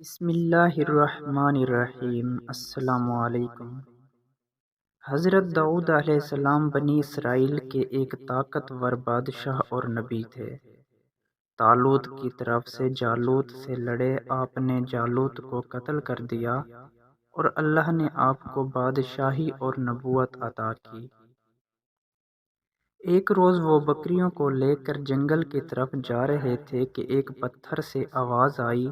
بسم اللہ الرحمن الرحیم۔ السلام علیکم۔ حضرت داؤد علیہ السلام بنی اسرائیل کے ایک طاقتور بادشاہ اور نبی تھے۔ طالوت کی طرف سے جالوت سے لڑے، آپ نے جالوت کو قتل کر دیا اور اللہ نے آپ کو بادشاہی اور نبوت عطا کی۔ ایک روز وہ بکریوں کو لے کر جنگل کی طرف جا رہے تھے کہ ایک پتھر سے آواز آئی،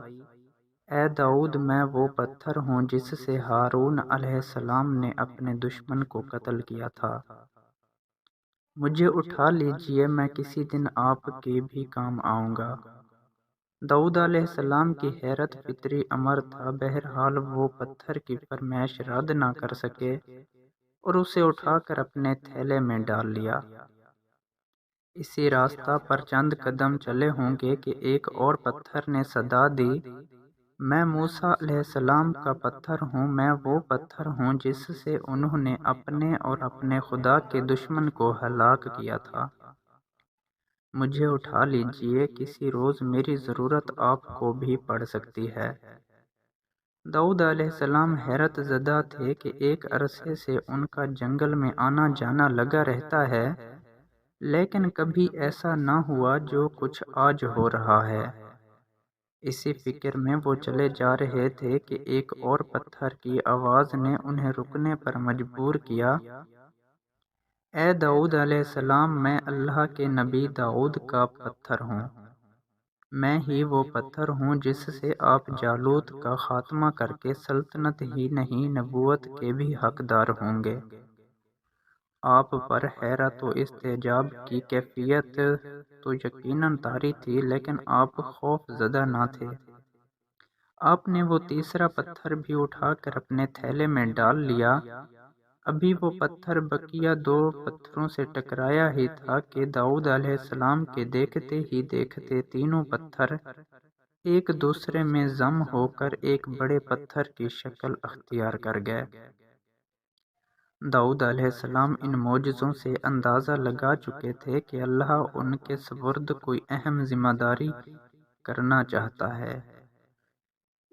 اے داؤد، میں وہ پتھر ہوں جس سے ہارون علیہ السلام نے اپنے دشمن کو قتل کیا تھا۔ مجھے اٹھا لیجئے، میں کسی دن آپ کے بھی کام آؤں گا۔ داؤد علیہ السلام کی حیرت فطری امر تھا، بہرحال وہ پتھر کی فرمائش رد نہ کر سکے اور اسے اٹھا کر اپنے تھیلے میں ڈال لیا۔ اسی راستہ پر چند قدم چلے ہوں گے کہ ایک اور پتھر نے صدا دی، میں موسیٰ علیہ السلام کا پتھر ہوں، میں وہ پتھر ہوں جس سے انہوں نے اپنے اور اپنے خدا کے دشمن کو ہلاک کیا تھا۔ مجھے اٹھا لیجئے، کسی روز میری ضرورت آپ کو بھی پڑ سکتی ہے۔ داؤد علیہ السلام حیرت زدہ تھے کہ ایک عرصے سے ان کا جنگل میں آنا جانا لگا رہتا ہے، لیکن کبھی ایسا نہ ہوا جو کچھ آج ہو رہا ہے۔ اسی فکر میں وہ چلے جا رہے تھے کہ ایک اور پتھر کی آواز نے انہیں رکنے پر مجبور کیا، اے داؤد علیہ السلام، میں اللہ کے نبی داؤد کا پتھر ہوں، میں ہی وہ پتھر ہوں جس سے آپ جالوت کا خاتمہ کر کے سلطنت ہی نہیں نبوت کے بھی حقدار ہوں گے۔ آپ پر حیرت و استعجاب کی کیفیت تو یقیناً طاری تھی، لیکن آپ خوف زدہ نہ تھے۔ آپ نے وہ تیسرا پتھر بھی اٹھا کر اپنے تھیلے میں ڈال لیا۔ ابھی وہ پتھر بقیہ دو پتھروں سے ٹکرایا ہی تھا کہ داؤد علیہ السلام کے دیکھتے ہی دیکھتے تینوں پتھر ایک دوسرے میں ضم ہو کر ایک بڑے پتھر کی شکل اختیار کر گئے۔ داؤد علیہ السلام ان معجزوں سے اندازہ لگا چکے تھے کہ اللہ ان کے سپرد کوئی اہم ذمہ داری کرنا چاہتا ہے۔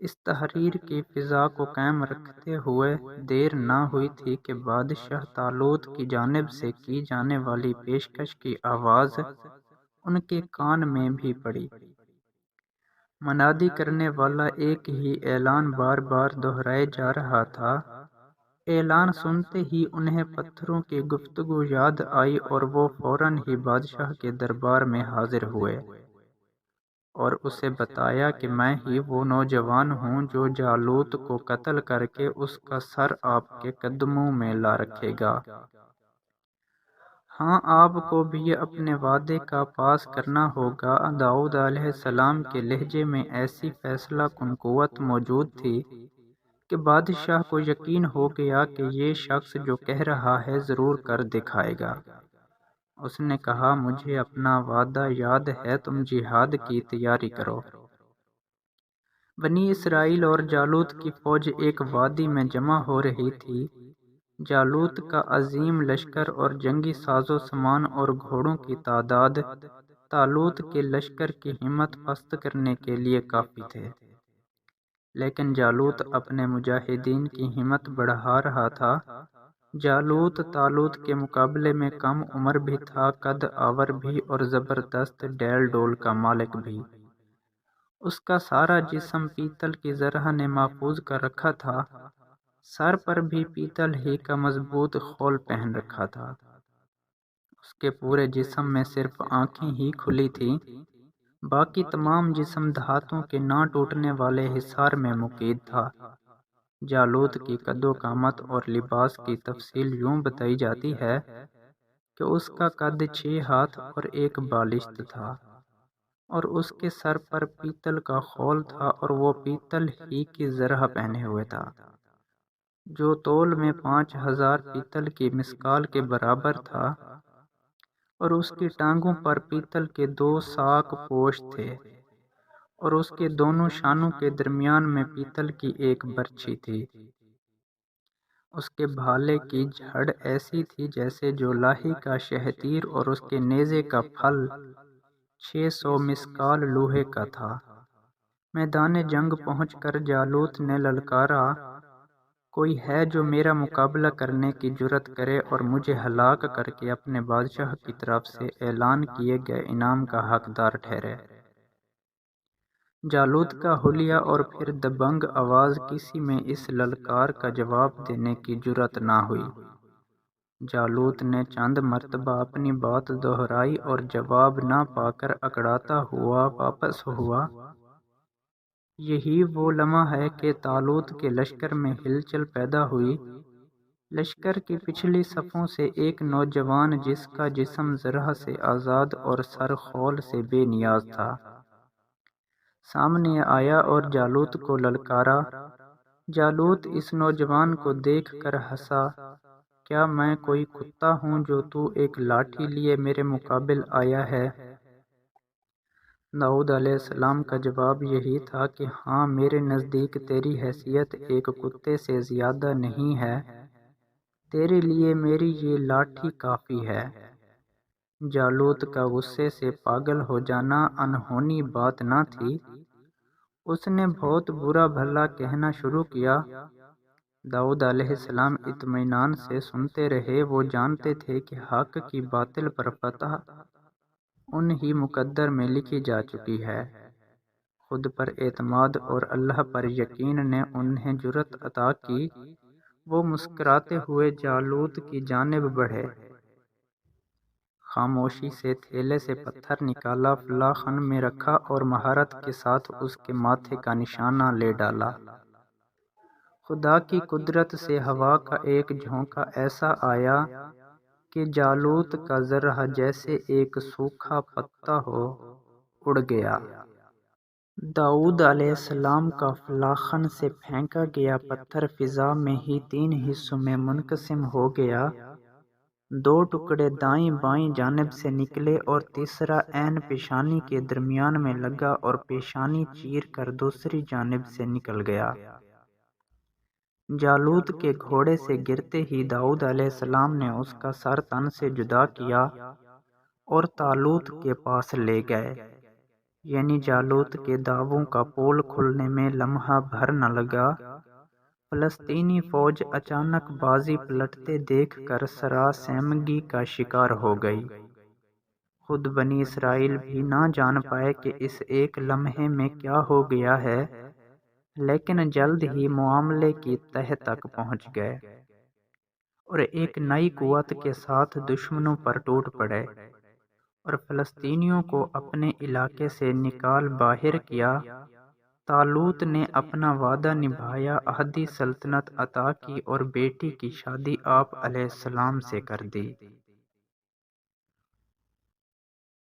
اس تحریر کی فضا کو قائم رکھتے ہوئے دیر نہ ہوئی تھی کہ بادشاہ طالوت کی جانب سے کی جانے والی پیشکش کی آواز ان کے کان میں بھی پڑی۔ منادی کرنے والا ایک ہی اعلان بار بار دہرائے جا رہا تھا۔ اعلان سنتے ہی انہیں پتھروں کی گفتگو یاد آئی اور وہ فوراً ہی بادشاہ کے دربار میں حاضر ہوئے اور اسے بتایا کہ میں ہی وہ نوجوان ہوں جو جالوت کو قتل کر کے اس کا سر آپ کے قدموں میں لا رکھے گا۔ ہاں، آپ کو بھی اپنے وعدے کا پاس کرنا ہوگا۔ داؤد علیہ السلام کے لہجے میں ایسی فیصلہ کن قوت موجود تھی کہ بادشاہ کو یقین ہو گیا کہ یہ شخص جو کہہ رہا ہے ضرور کر دکھائے گا۔ اس نے کہا، مجھے اپنا وعدہ یاد ہے، تم جہاد کی تیاری کرو۔ بنی اسرائیل اور جالوت کی فوج ایک وادی میں جمع ہو رہی تھی۔ جالوت کا عظیم لشکر اور جنگی ساز و سامان اور گھوڑوں کی تعداد طالوت کے لشکر کی ہمت پست کرنے کے لیے کافی تھے، لیکن جالوت اپنے مجاہدین کی ہمت بڑھا رہا تھا۔ جالوت طالوت کے مقابلے میں کم عمر بھی تھا، قد آور بھی اور زبردست ڈیل ڈول کا مالک بھی۔ اس کا سارا جسم پیتل کی زرہ نے محفوظ کر رکھا تھا، سر پر بھی پیتل ہی کا مضبوط خول پہن رکھا تھا۔ اس کے پورے جسم میں صرف آنکھیں ہی کھلی تھیں، باقی تمام جسم دھاتوں کے نہ ٹوٹنے والے حصار میں مقید تھا۔ جالوت کی قد و قامت اور لباس کی تفصیل یوں بتائی جاتی ہے کہ اس کا قد 6 ہاتھ اور 1 بالشت تھا، اور اس کے سر پر پیتل کا خول تھا اور وہ پیتل ہی کی زرہ پہنے ہوئے تھا، جو تول میں 5000 پیتل کی مسکال کے برابر تھا، اور اس کی ٹانگوں پر پیتل کے 2 ساک پوش تھے، اور اس کے دونوں شانوں کے درمیان میں پیتل کی 1 برچھی تھی۔ اس کے بھالے کی جھڑ ایسی تھی جیسے جو لاہی کا شہتیر، اور اس کے نیزے کا پھل 600 مسکال لوہے کا تھا۔ میدان جنگ پہنچ کر جالوت نے للکارا، کوئی ہے جو میرا مقابلہ کرنے کی جرأت کرے اور مجھے ہلاک کر کے اپنے بادشاہ کی طرف سے اعلان کیے گئے انعام کا حقدار ٹھہرے؟ جالوت کا حلیہ اور پھر دبنگ آواز کسی میں اس للکار کا جواب دینے کی جرأت نہ ہوئی۔ جالوت نے چند مرتبہ اپنی بات دہرائی اور جواب نہ پا کر اکڑاتا ہوا واپس ہوا۔ یہی وہ لمحہ ہے کہ طالوت کے لشکر میں ہلچل پیدا ہوئی۔ لشکر کی پچھلی صفوں سے ایک نوجوان جس کا جسم زرہ سے آزاد اور سر خول سے بے نیاز تھا، سامنے آیا اور جالوت کو للکارا۔ جالوت اس نوجوان کو دیکھ کر ہنسا، کیا میں کوئی کتا ہوں جو تو ایک لاٹھی لیے میرے مقابل آیا ہے؟ داؤد علیہ السلام کا جواب یہی تھا کہ ہاں، میرے نزدیک تیری حیثیت ایک کتے سے زیادہ نہیں ہے، تیرے لیے میری یہ لاٹھی کافی ہے۔ جالوت کا غصے سے پاگل ہو جانا انہونی بات نہ تھی۔ اس نے بہت برا بھلا کہنا شروع کیا۔ داؤد علیہ السلام اطمینان سے سنتے رہے۔ وہ جانتے تھے کہ حق کی باطل پر فتح انہی مقدر میں لکھی جا چکی ہے۔ خود پر اعتماد اور اللہ پر یقین نے انہیں جرأت عطا کی۔ وہ مسکراتے ہوئے جالوت کی جانب بڑھے، خاموشی سے تھیلے سے پتھر نکالا، فلاخن میں رکھا اور مہارت کے ساتھ اس کے ماتھے کا نشانہ لے ڈالا۔ خدا کی قدرت سے ہوا کا ایک جھونکا ایسا آیا کہ جالوت کا زرہ جیسے ایک سوکھا پتا ہو اڑ گیا۔ داؤد علیہ السلام کا فلاخن سے پھینکا گیا پتھر فضا میں ہی 3 حصوں میں منقسم ہو گیا۔ 2 ٹکڑے دائیں بائیں جانب سے نکلے اور تیسرا عین پیشانی کے درمیان میں لگا اور پیشانی چیر کر دوسری جانب سے نکل گیا۔ جالوت کے گھوڑے سے گرتے ہی داؤد علیہ السلام نے اس کا سر تن سے جدا کیا اور طالوت کے پاس لے گئے۔ یعنی جالوت کے داؤں کا پول کھلنے میں لمحہ بھر نہ لگا۔ فلسطینی فوج اچانک بازی پلٹتے دیکھ کر سراسیمگی کا شکار ہو گئی۔ خود بنی اسرائیل بھی نہ جان پائے کہ اس ایک لمحے میں کیا ہو گیا ہے، لیکن جلد ہی معاملے کی تہہ تک پہنچ گئے اور ایک نئی قوت کے ساتھ دشمنوں پر ٹوٹ پڑے اور فلسطینیوں کو اپنے علاقے سے نکال باہر کیا۔ طالوت نے اپنا وعدہ نبھایا، احدی سلطنت عطا کی اور بیٹی کی شادی آپ علیہ السلام سے کر دی۔